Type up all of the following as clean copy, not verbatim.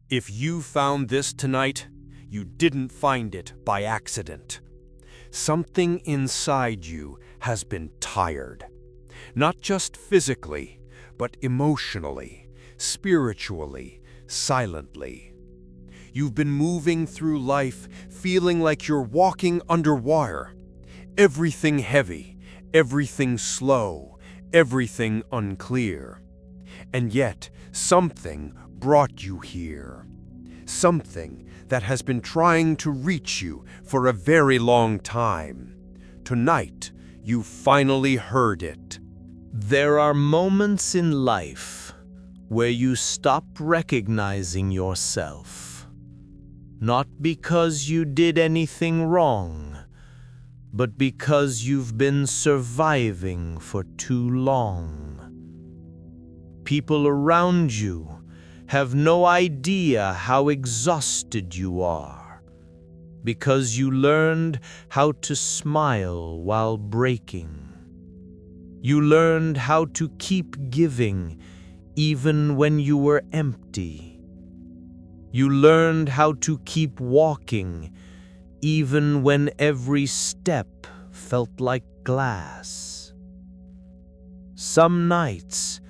If you found this tonight, you didn't find it by accident. Something inside you has been tired. Not just physically, but emotionally, spiritually, silently. You've been moving through life feeling like you're walking underwater. Everything heavy, everything slow, everything unclear. And yet, something brought you here. Something that has been trying to reach you for a very long time. Tonight, you finally heard it. There are moments in life where you stop recognizing yourself. Not because you did anything wrong, but because you've been surviving for too long. People around you have no idea how exhausted you are, because you learned how to smile while breaking. You learned how to keep giving even when you were empty. You learned how to keep walking even when every step felt like glass. Some nights,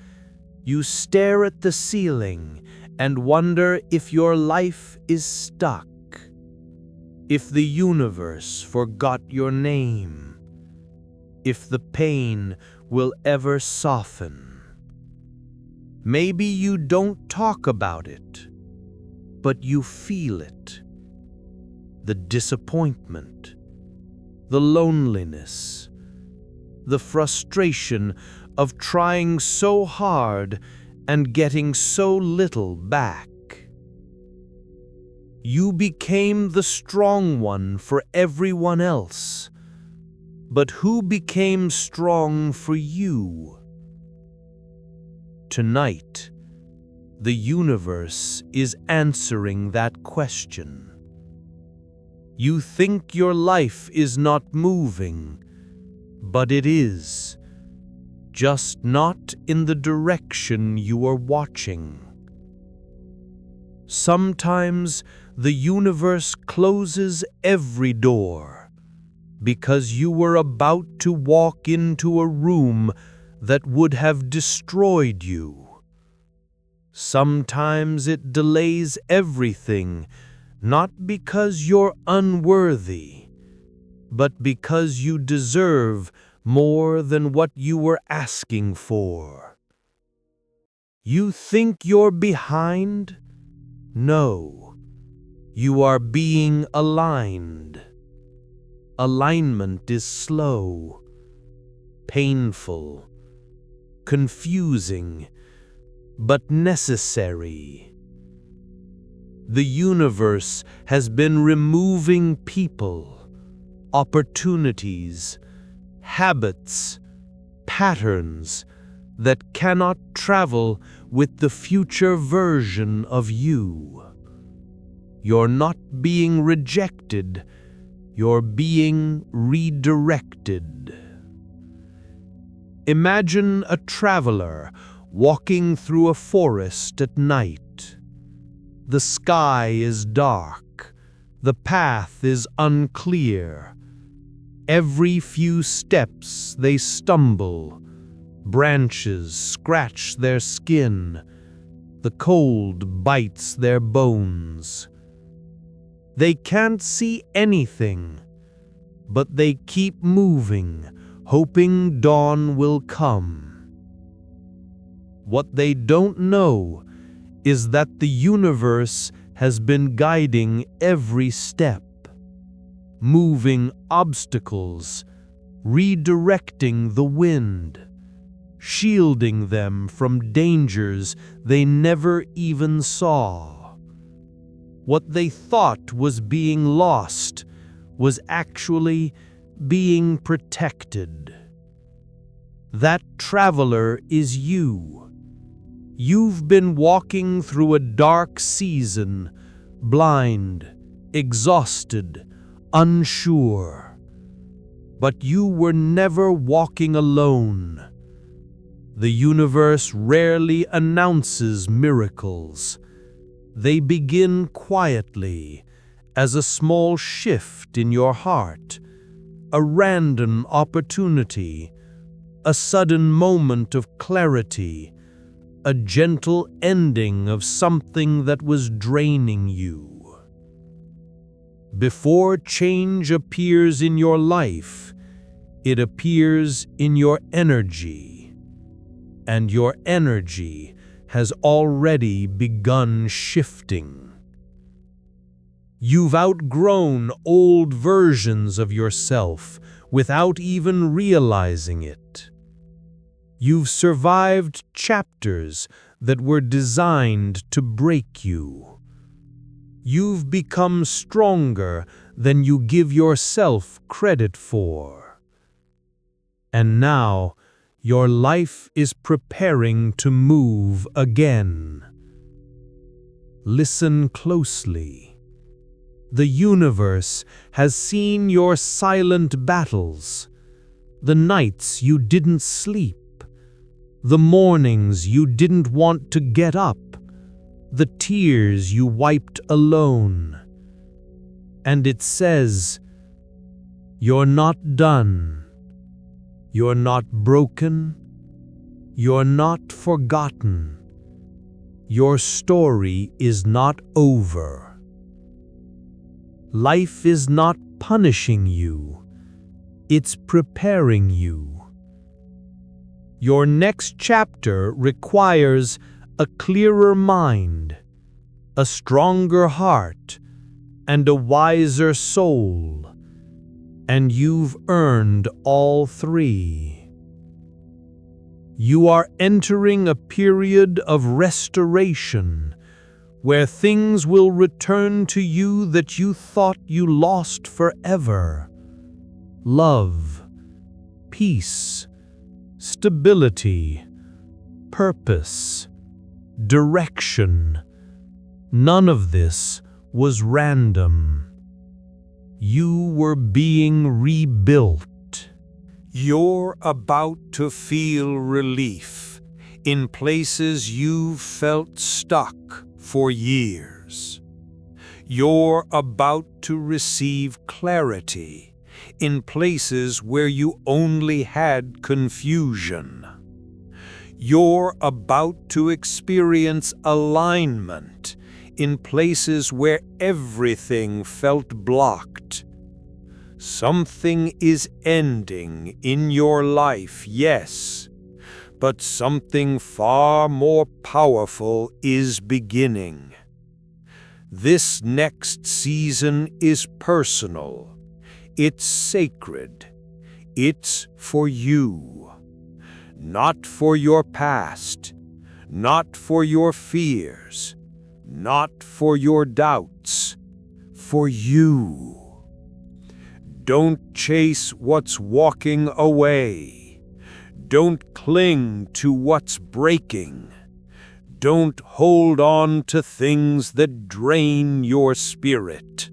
you stare at the ceiling and wonder if your life is stuck, if the universe forgot your name, if the pain will ever soften. Maybe you don't talk about it, but you feel it. The disappointment, the loneliness, the frustration of trying so hard and getting so little back. You became the strong one for everyone else, but who became strong for you? Tonight, the universe is answering that question. You think your life is not moving, but it is. Just not in the direction you are watching. Sometimes the universe closes every door because you were about to walk into a room that would have destroyed you. Sometimes it delays everything, not because you're unworthy, but because you deserve more than what you were asking for. You think you're behind? No, you are being aligned. Alignment is slow, painful, confusing, but necessary. The universe has been removing people, opportunities, habits, patterns that cannot travel with the future version of you. You're not being rejected, you're being redirected. Imagine a traveler walking through a forest at night. The sky is dark, the path is unclear. Every few steps they stumble, branches scratch their skin, the cold bites their bones. They can't see anything, but they keep moving, hoping dawn will come. What they don't know is that the universe has been guiding every step, moving obstacles, redirecting the wind, shielding them from dangers they never even saw. What they thought was being lost was actually being protected. That traveler is you. You've been walking through a dark season, blind, exhausted, unsure. But you were never walking alone. The universe rarely announces miracles. They begin quietly, as a small shift in your heart, a random opportunity, a sudden moment of clarity, a gentle ending of something that was draining you. Before change appears in your life, it appears in your energy, and your energy has already begun shifting. You've outgrown old versions of yourself without even realizing it. You've survived chapters that were designed to break you. You've become stronger than you give yourself credit for. And now, your life is preparing to move again. Listen closely. The universe has seen your silent battles, the nights you didn't sleep, the mornings you didn't want to get up, the tears you wiped alone. And it says, you're not done. You're not broken. You're not forgotten. Your story is not over. Life is not punishing you. It's preparing you. Your next chapter requires a clearer mind, a stronger heart, and a wiser soul. And you've earned all three. You are entering a period of restoration, where things will return to you that you thought you lost forever. Love, peace, stability, purpose, direction. None of this was random. You were being rebuilt. You're about to feel relief in places you've felt stuck for years. You're about to receive clarity in places where you only had confusion. You're about to experience alignment in places where everything felt blocked. Something is ending in your life, yes, but something far more powerful is beginning. This next season is personal. It's sacred. It's for you. Not for your past, not for your fears, not for your doubts, for you. Don't chase what's walking away. Don't cling to what's breaking. Don't hold on to things that drain your spirit.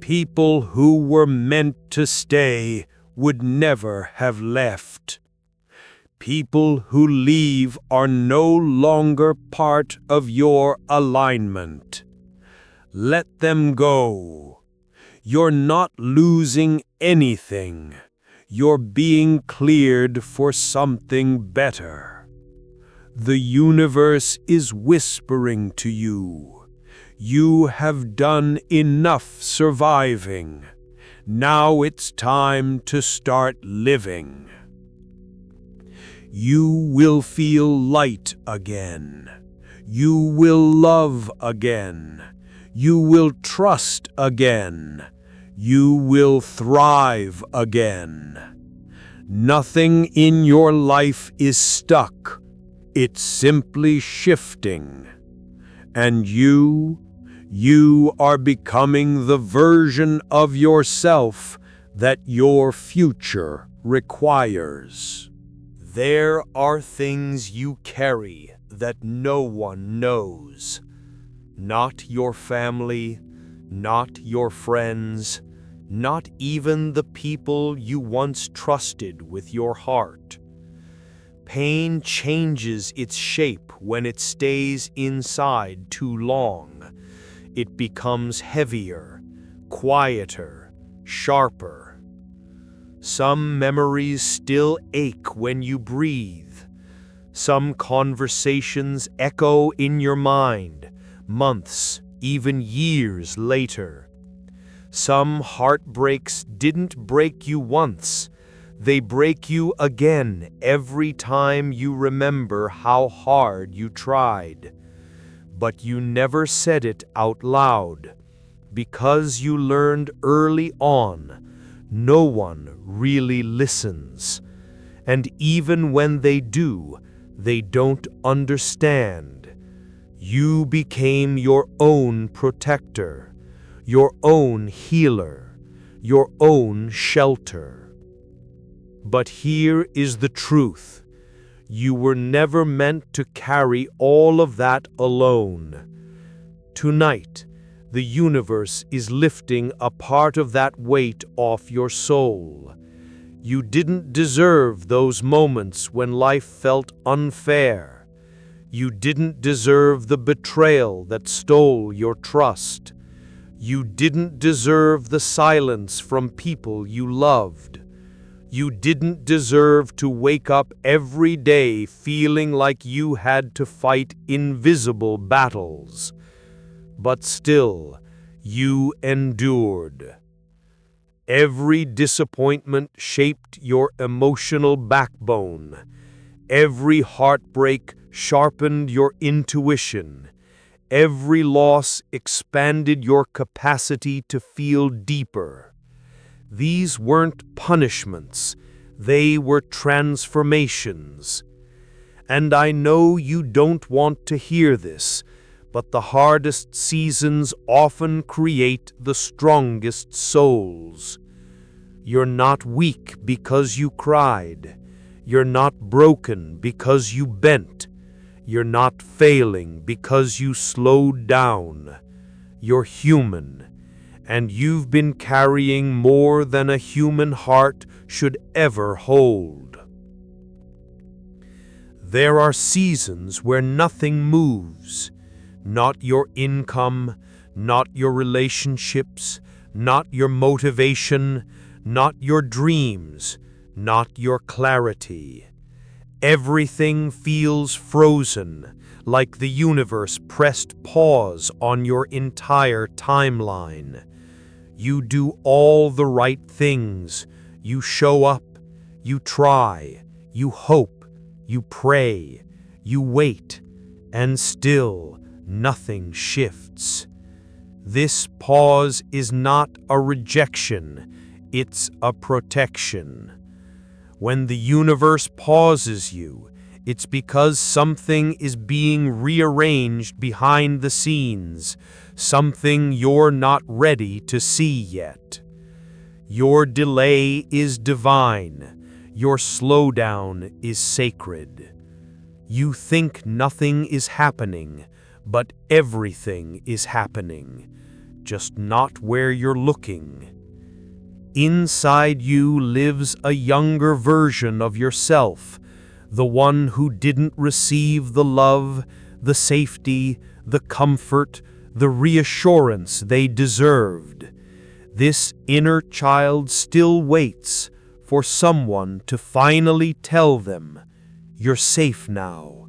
People who were meant to stay would never have left. People who leave are no longer part of your alignment. Let them go. You're not losing anything. You're being cleared for something better. The universe is whispering to you. You have done enough surviving. Now it's time to start living. You will feel light again. You will love again. You will trust again. You will thrive again. Nothing in your life is stuck. It's simply shifting. And you are becoming the version of yourself that your future requires. There are things you carry that no one knows. Not your family, not your friends, not even the people you once trusted with your heart. Pain changes its shape when it stays inside too long. It becomes heavier, quieter, sharper. Some memories still ache when you breathe. Some conversations echo in your mind, months, even years later. Some heartbreaks didn't break you once. They break you again every time you remember how hard you tried. But you never said it out loud, because you learned early on, no one really listens. And even when they do, they don't understand. You became your own protector, your own healer, your own shelter. But here is the truth. You were never meant to carry all of that alone. Tonight, the universe is lifting a part of that weight off your soul. You didn't deserve those moments when life felt unfair. You didn't deserve the betrayal that stole your trust. You didn't deserve the silence from people you loved. You didn't deserve to wake up every day feeling like you had to fight invisible battles. But still, you endured. Every disappointment shaped your emotional backbone. Every heartbreak sharpened your intuition. Every loss expanded your capacity to feel deeper. These weren't punishments, they were transformations. And I know you don't want to hear this, but the hardest seasons often create the strongest souls. You're not weak because you cried. You're not broken because you bent. You're not failing because you slowed down. You're human. And you've been carrying more than a human heart should ever hold. There are seasons where nothing moves. Not your income, not your relationships, not your motivation, not your dreams, not your clarity. Everything feels frozen, like the universe pressed pause on your entire timeline. You do all the right things. You show up, you try, you hope, you pray, you wait, and still nothing shifts. This pause is not a rejection, it's a protection. When the universe pauses you, it's because something is being rearranged behind the scenes, something you're not ready to see yet. Your delay is divine. Your slowdown is sacred. You think nothing is happening, but everything is happening, just not where you're looking. Inside you lives a younger version of yourself, the one who didn't receive the love, the safety, the comfort, the reassurance they deserved. This inner child still waits for someone to finally tell them, "You're safe now.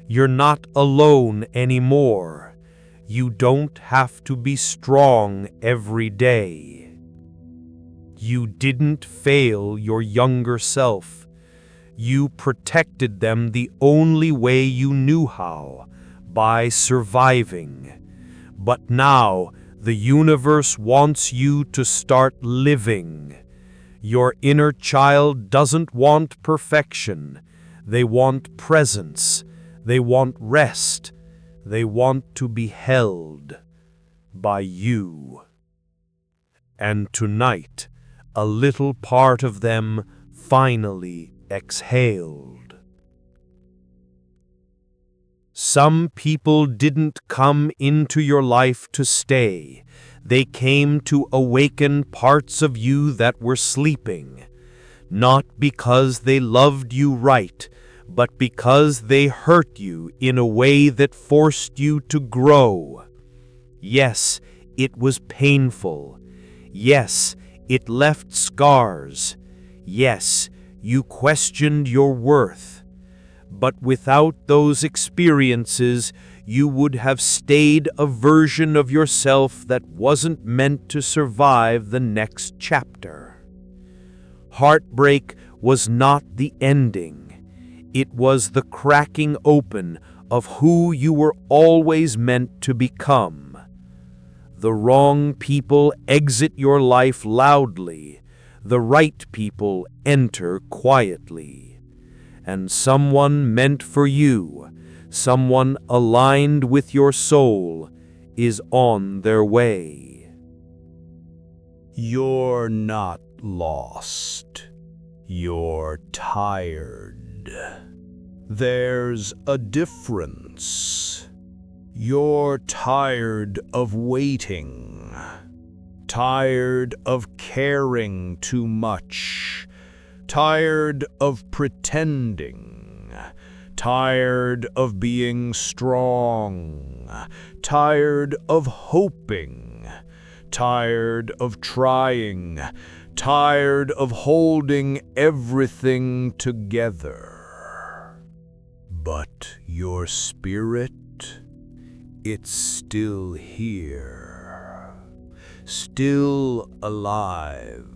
You're not alone anymore. You don't have to be strong every day." You didn't fail your younger self. You protected them the only way you knew how, by surviving. But now, the universe wants you to start living. Your inner child doesn't want perfection. They want presence. They want rest. They want to be held by you. And tonight, a little part of them finally exhaled. Some people didn't come into your life to stay. They came to awaken parts of you that were sleeping. Not because they loved you right, but because they hurt you in a way that forced you to grow. Yes, it was painful. Yes, it left scars. Yes, you questioned your worth. But without those experiences, you would have stayed a version of yourself that wasn't meant to survive the next chapter. Heartbreak was not the ending. It was the cracking open of who you were always meant to become. The wrong people exit your life loudly. The right people enter quietly. And someone meant for you, someone aligned with your soul, is on their way. You're not lost. You're tired. There's a difference. You're tired of waiting. Tired of caring too much. Tired of pretending. Tired of being strong. Tired of hoping. Tired of trying. Tired of holding everything together. But your spirit, it's still here. Still alive.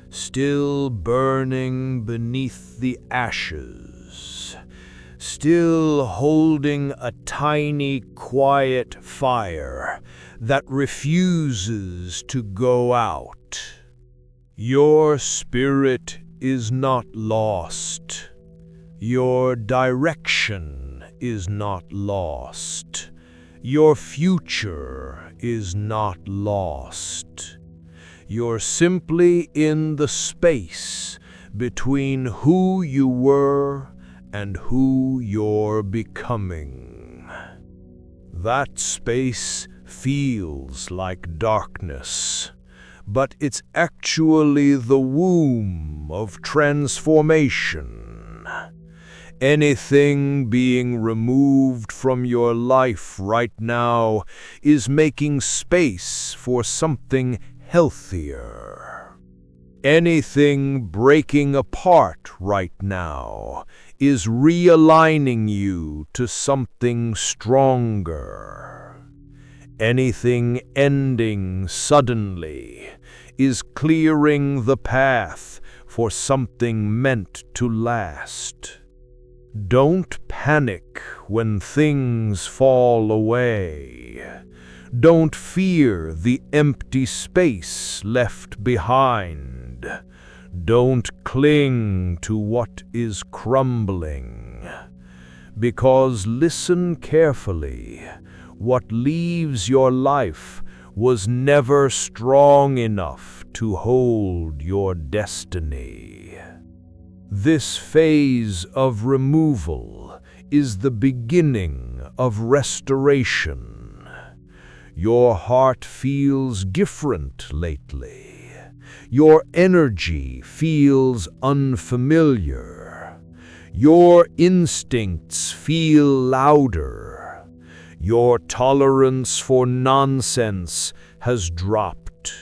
Still burning beneath the ashes. Still holding a tiny, quiet fire that refuses to go out. Your spirit is not lost. Your direction is not lost. Your future is not lost. You're simply in the space between who you were and who you're becoming. That space feels like darkness, but it's actually the womb of transformation. Anything being removed from your life right now is making space for something healthier. Anything breaking apart right now is realigning you to something stronger. Anything ending suddenly is clearing the path for something meant to last. Don't panic when things fall away. Don't fear the empty space left behind. Don't cling to what is crumbling. Because listen carefully, what leaves your life was never strong enough to hold your destiny. This phase of removal is the beginning of restoration. Your heart feels different lately. Your energy feels unfamiliar. Your instincts feel louder. Your tolerance for nonsense has dropped.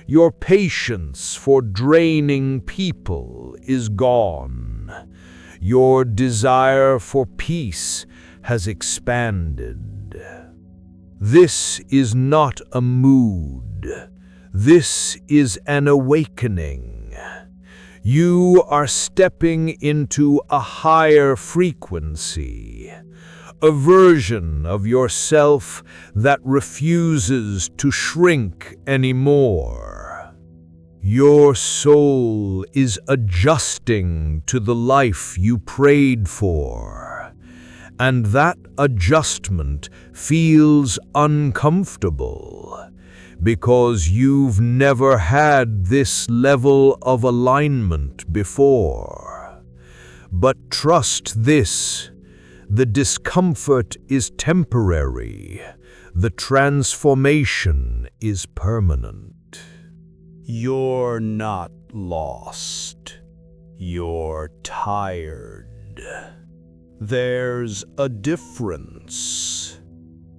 Your patience for draining people is gone. Your desire for peace has expanded. This is not a mood. This is an awakening. You are stepping into a higher frequency, a version of yourself that refuses to shrink anymore. Your soul is adjusting to the life you prayed for. And that adjustment feels uncomfortable because you've never had this level of alignment before. But trust this, the discomfort is temporary, the transformation is permanent. You're not lost. You're tired. There's a difference.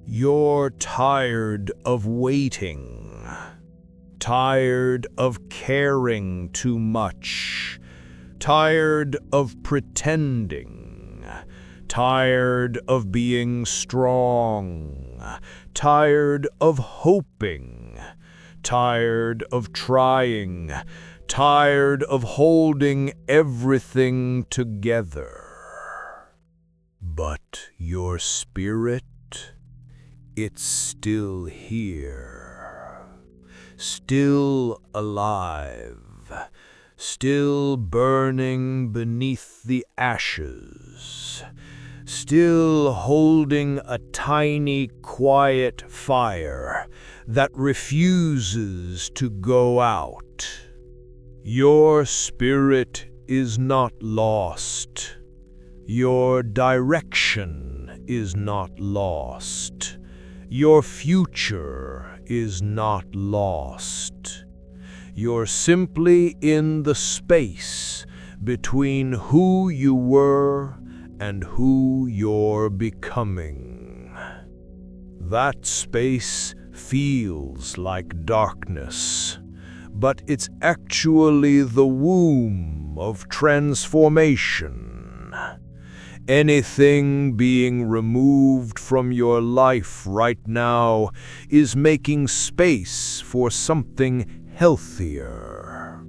You're tired of waiting, tired of caring too much, tired of pretending, tired of being strong, tired of hoping, tired of trying, tired of holding everything together. But your spirit, it's still here, still alive, still burning beneath the ashes, still holding a tiny, quiet fire that refuses to go out. Your spirit is not lost. Your direction is not lost. Your future is not lost. You're simply in the space between who you were and who you're becoming. That space feels like darkness, but it's actually the womb of transformation. Anything being removed from your life right now is making space for something healthier.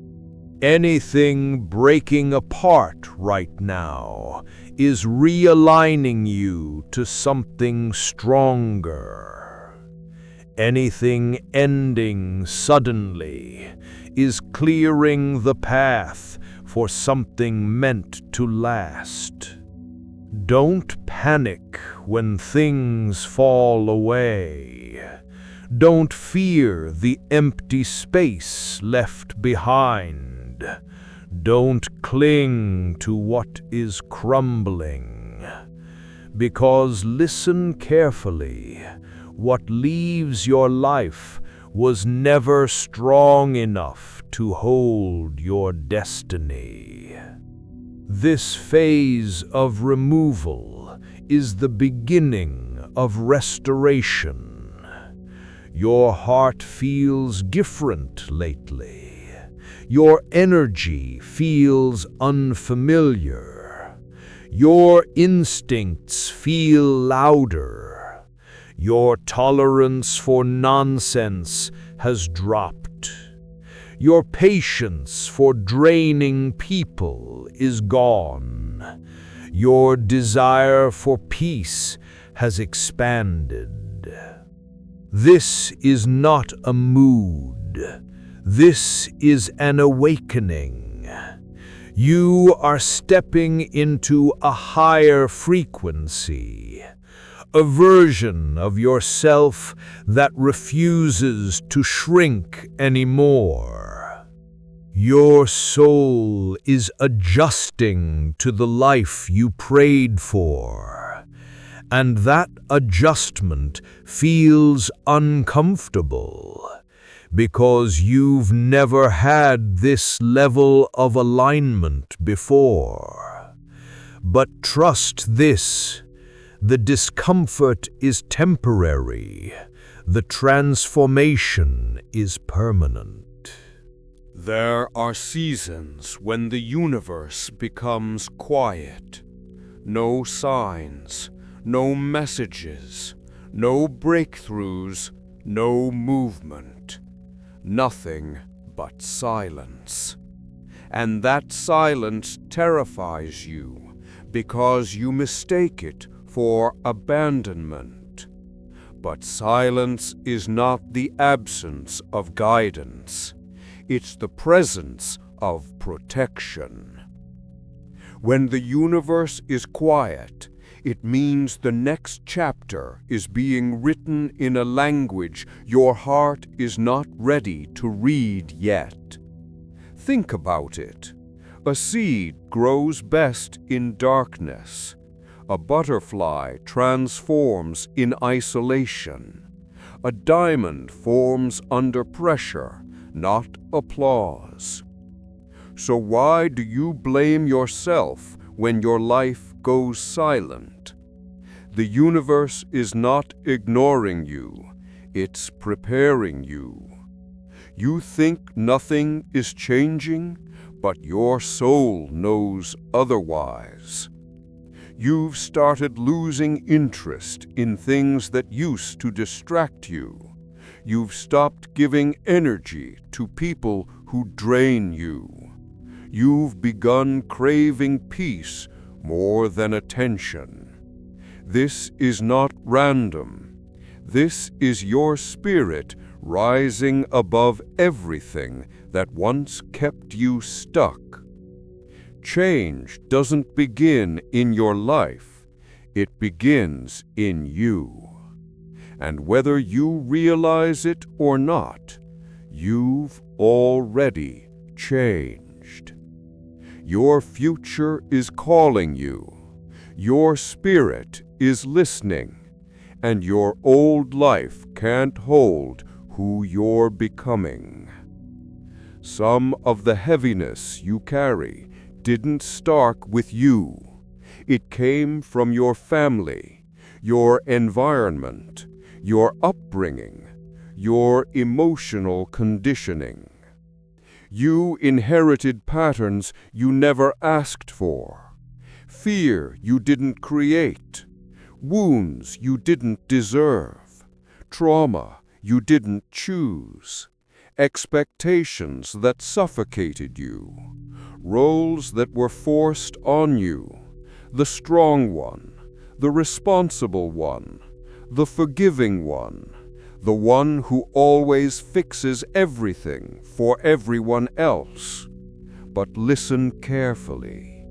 Anything breaking apart right now is realigning you to something stronger. Anything ending suddenly is clearing the path for something meant to last. Don't panic when things fall away. Don't fear the empty space left behind. Don't cling to what is crumbling. Because listen carefully, what leaves your life was never strong enough to hold your destiny. This phase of removal is the beginning of restoration. Your heart feels different lately. Your energy feels unfamiliar. Your instincts feel louder. Your tolerance for nonsense has dropped. Your patience for draining people is gone. Your desire for peace has expanded. This is not a mood. This is an awakening. You are stepping into a higher frequency, a version of yourself that refuses to shrink anymore. Your soul is adjusting to the life you prayed for, and that adjustment feels uncomfortable because you've never had this level of alignment before. But trust this. The discomfort is temporary. The transformation is permanent. There are seasons when the universe becomes quiet. No signs, no messages, no breakthroughs, no movement. Nothing but silence. And that silence terrifies you because you mistake it for abandonment. But silence is not the absence of guidance. It's the presence of protection. When the universe is quiet, it means the next chapter is being written in a language your heart is not ready to read yet. Think about it. A seed grows best in darkness. A butterfly transforms in isolation. A diamond forms under pressure, not applause. So why do you blame yourself when your life goes silent. The universe is not ignoring you, it's preparing you. You think nothing is changing, but your soul knows otherwise. You've started losing interest in things that used to distract you. You've stopped giving energy to people who drain you. You've begun craving peace more than attention. This is not random. This is your spirit rising above everything that once kept you stuck. Change doesn't begin in your life, it begins in you. And whether you realize it or not, you've already changed. Your future is calling you, your spirit is listening, and your old life can't hold who you're becoming. Some of the heaviness you carry didn't start with you. It came from your family, your environment, your upbringing, your emotional conditioning. You inherited patterns you never asked for, fear you didn't create, wounds you didn't deserve, trauma you didn't choose, expectations that suffocated you, roles that were forced on you, the strong one, the responsible one, the forgiving one, the one who always fixes everything for everyone else. But listen carefully.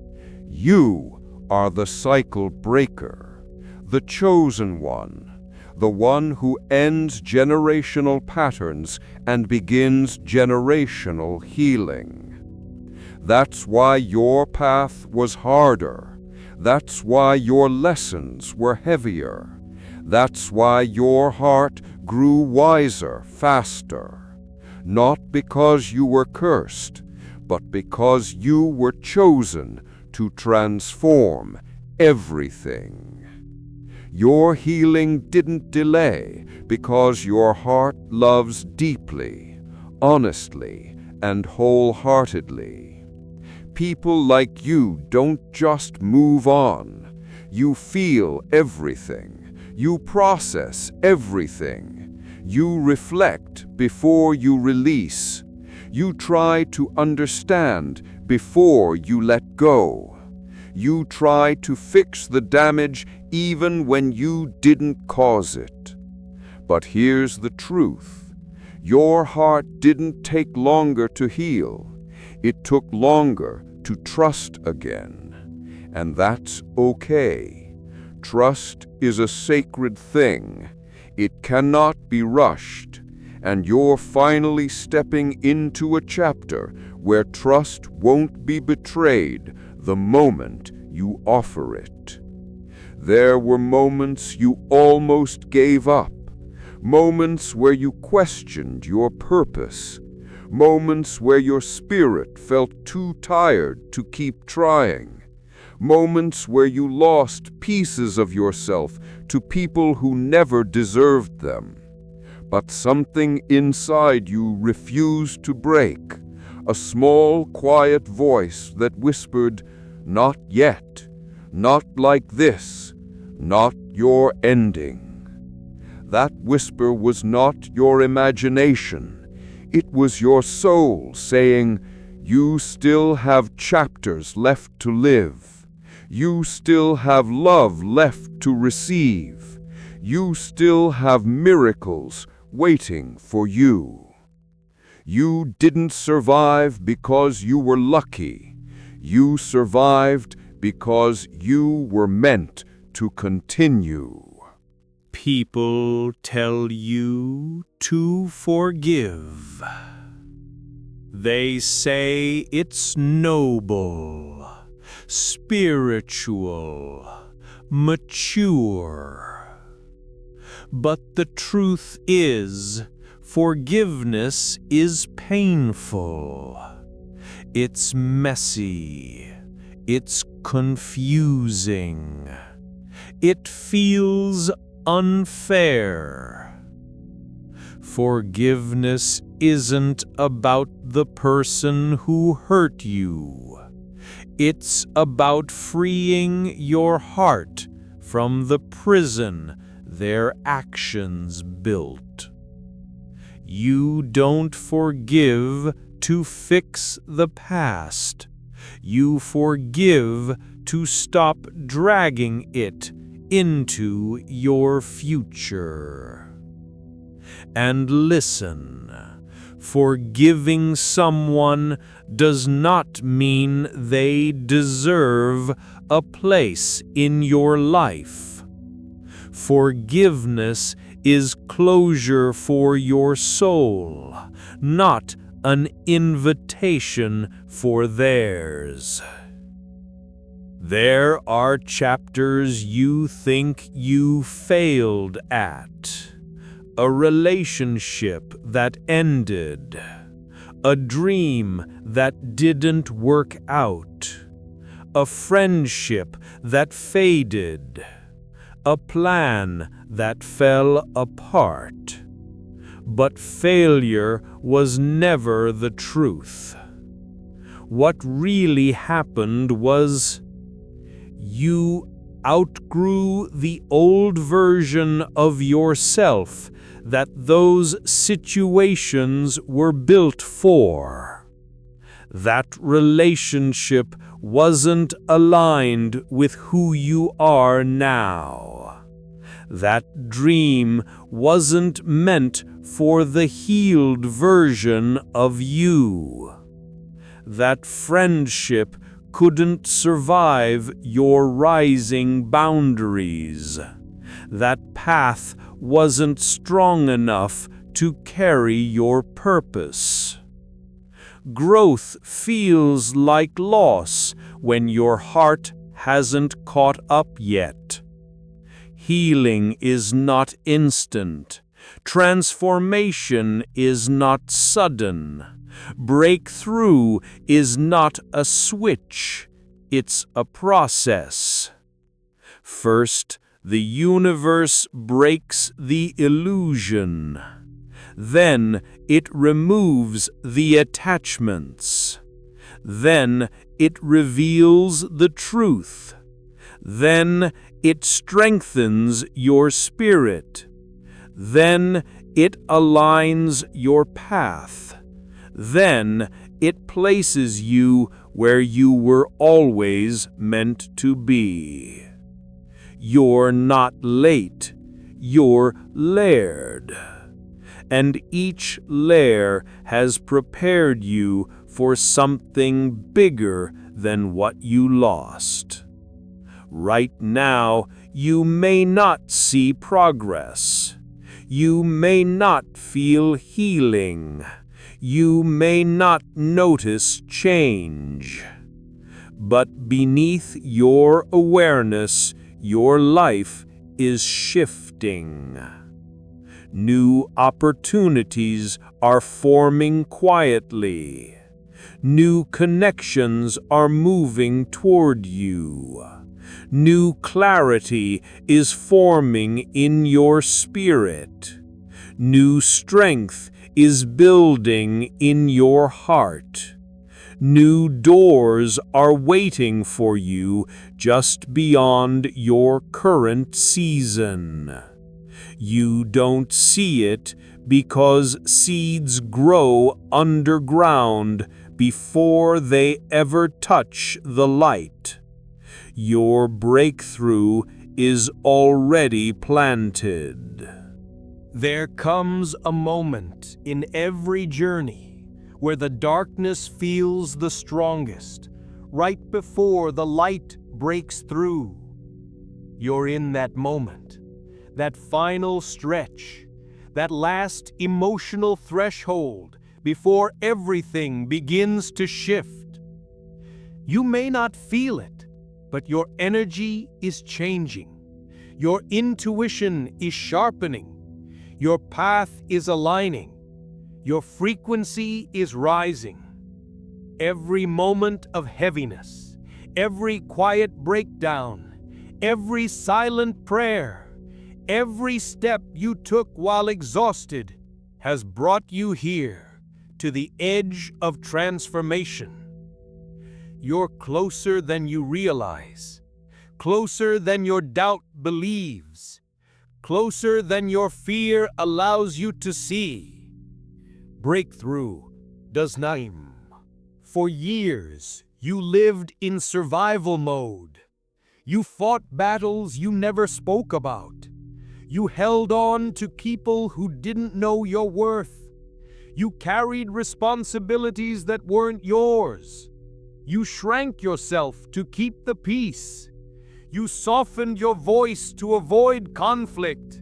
You are the cycle breaker, the chosen one, the one who ends generational patterns and begins generational healing. That's why your path was harder. That's why your lessons were heavier. That's why your heart grew wiser faster. Not because you were cursed, but because you were chosen to transform everything. Your healing didn't delay because your heart loves deeply, honestly, and wholeheartedly. People like you don't just move on. You feel everything. You process everything. You reflect before you release. You try to understand before you let go. You try to fix the damage even when you didn't cause it. But here's the truth. Your heart didn't take longer to heal. It took longer to trust again. And that's okay. Trust is a sacred thing. It cannot be rushed. And you're finally stepping into a chapter where trust won't be betrayed the moment you offer it. There were moments you almost gave up, moments where you questioned your purpose, moments where your spirit felt too tired to keep trying, moments where you lost pieces of yourself to people who never deserved them. But something inside you refused to break, a small, quiet voice that whispered, "Not yet, not like this, not your ending." That whisper was not your imagination. It was your soul saying, "You still have chapters left to live. You still have love left to receive. You still have miracles waiting for you." You didn't survive because you were lucky. You survived because you were meant to continue. People tell you to forgive. They say it's noble, spiritual, mature. But the truth is, forgiveness is painful. It's messy. It's confusing. It feels unfair. Forgiveness isn't about the person who hurt you. It's about freeing your heart from the prison their actions built. You don't forgive to fix the past. You forgive to stop dragging it into your future. And listen, forgiving someone does not mean they deserve a place in your life. Forgiveness is closure for your soul, not an invitation for theirs. There are chapters you think you failed at. A relationship that ended. A dream that didn't work out. A friendship that faded. A plan that fell apart. But failure was never the truth. What really happened was you outgrew the old version of yourself that those situations were built for. That relationship wasn't aligned with who you are now. That dream wasn't meant for the healed version of you. That friendship couldn't survive your rising boundaries. That path wasn't strong enough to carry your purpose. Growth feels like loss when your heart hasn't caught up yet. Healing is not instant. Transformation is not sudden. Breakthrough is not a switch. It's a process. First, the universe breaks the illusion. Then it removes the attachments. Then it reveals the truth. Then it strengthens your spirit. Then it aligns your path. Then it places you where you were always meant to be. You're not late, you're layered. And each layer has prepared you for something bigger than what you lost. Right now, you may not see progress. You may not feel healing. You may not notice change. But beneath your awareness, your life is shifting. New opportunities are forming quietly. New connections are moving toward you. New clarity is forming in your spirit. New strength is building in your heart. New doors are waiting for you just beyond your current season. You don't see it because seeds grow underground before they ever touch the light. Your breakthrough is already planted. There comes a moment in every journey where the darkness feels the strongest, right before the light breaks through. You're in that moment, that final stretch, that last emotional threshold before everything begins to shift. You may not feel it, but your energy is changing. Your intuition is sharpening. Your path is aligning. Your frequency is rising. Every moment of heaviness, every quiet breakdown, every silent prayer, every step you took while exhausted has brought you here to the edge of transformation. You're closer than you realize, closer than your doubt believes, closer than your fear allows you to see. Breakthrough does not. For years, you lived in survival mode. You fought battles you never spoke about. You held on to people who didn't know your worth. You carried responsibilities that weren't yours. You shrank yourself to keep the peace. You softened your voice to avoid conflict.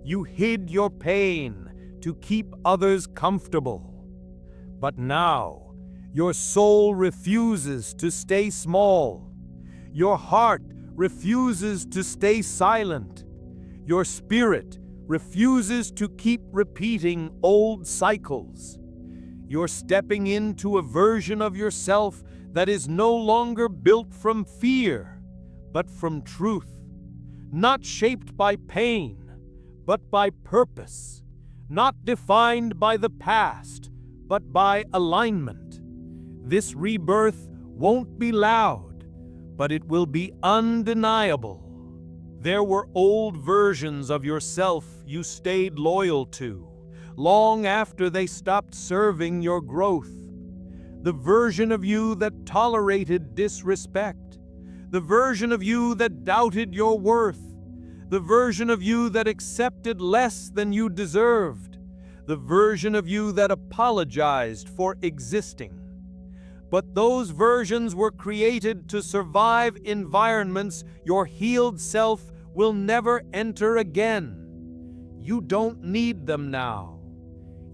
You hid your pain to keep others comfortable. But now, your soul refuses to stay small. Your heart refuses to stay silent. Your spirit refuses to keep repeating old cycles. You're stepping into a version of yourself that is no longer built from fear, but from truth. Not shaped by pain, but by purpose. Not defined by the past, but by alignment. This rebirth won't be loud, but it will be undeniable. There were old versions of yourself you stayed loyal to, long after they stopped serving your growth. The version of you that tolerated disrespect, the version of you that doubted your worth, the version of you that accepted less than you deserved, the version of you that apologized for existing. But those versions were created to survive environments your healed self will never enter again. You don't need them now.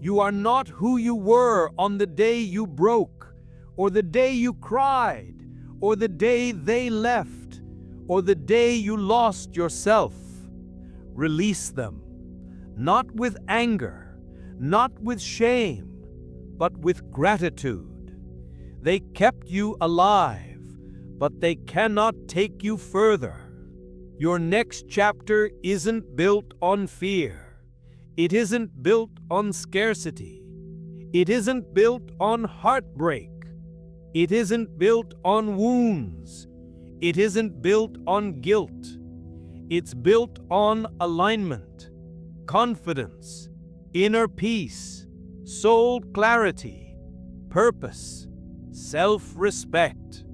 You are not who you were on the day you broke, or the day you cried, or the day they left, or the day you lost yourself. Release them, not with anger, not with shame, but with gratitude. They kept you alive, but they cannot take you further. Your next chapter isn't built on fear. It isn't built on scarcity. It isn't built on heartbreak. It isn't built on wounds. It isn't built on guilt. It's built on alignment, confidence, inner peace, soul clarity, purpose, self-respect.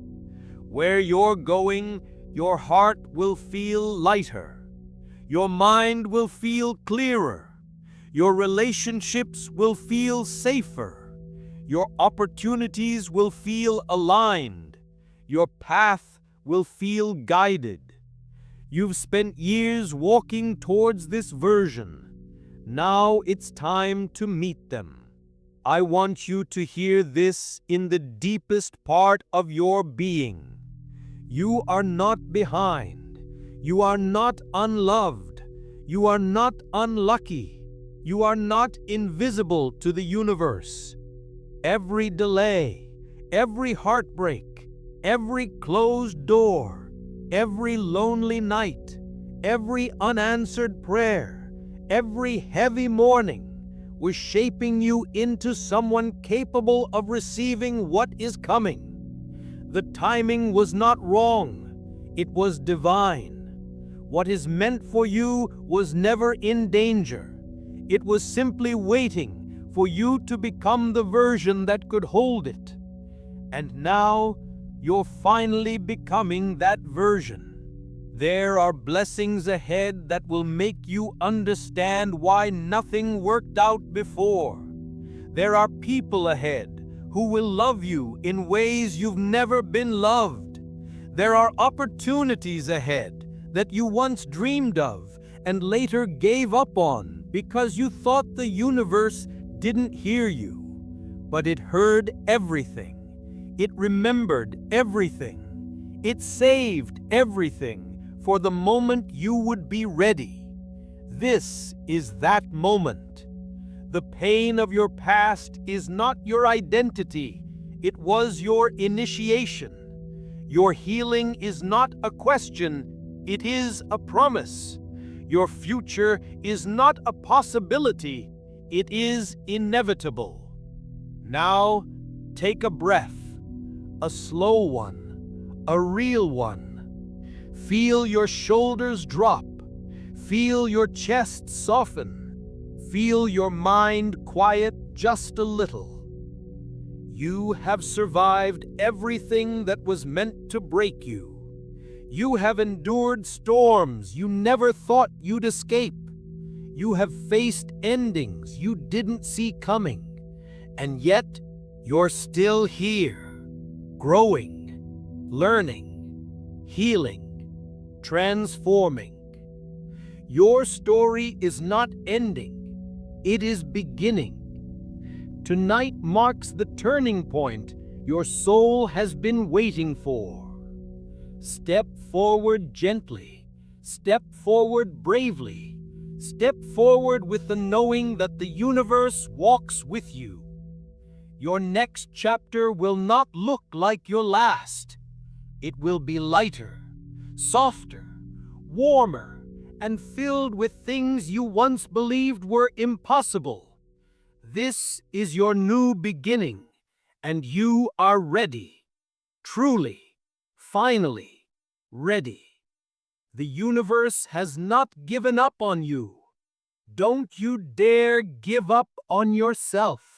Where you're going, your heart will feel lighter. Your mind will feel clearer. Your relationships will feel safer. Your opportunities will feel aligned. Your path will feel guided. You've spent years walking towards this version. Now it's time to meet them. I want you to hear this in the deepest part of your being. You are not behind. You are not unloved. You are not unlucky. You are not invisible to the universe. Every delay, every heartbreak, every closed door, every lonely night, every unanswered prayer, every heavy morning was shaping you into someone capable of receiving what is coming. The timing was not wrong, it was divine. What is meant for you was never in danger. It was simply waiting for you to become the version that could hold it. And now, you're finally becoming that version. There are blessings ahead that will make you understand why nothing worked out before. There are people ahead who will love you in ways you've never been loved. There are opportunities ahead that you once dreamed of and later gave up on because you thought the universe didn't hear you. But it heard everything. It remembered everything. It saved everything for the moment you would be ready. This is that moment. The pain of your past is not your identity. It was your initiation. Your healing is not a question, it is a promise. Your future is not a possibility, it is inevitable. Now, take a breath, a slow one, a real one. Feel your shoulders drop, feel your chest soften, feel your mind quiet just a little. You have survived everything that was meant to break you. You have endured storms you never thought you'd escape. You have faced endings you didn't see coming. And yet, you're still here, growing, learning, healing, transforming. Your story is not ending, it is beginning. Tonight marks the turning point your soul has been waiting for. Step forward gently, step forward bravely, step forward with the knowing that the universe walks with you. Your next chapter will not look like your last. It will be lighter, softer, warmer, and filled with things you once believed were impossible. This is your new beginning, and you are ready. Truly, finally, ready. The universe has not given up on you. Don't you dare give up on yourself.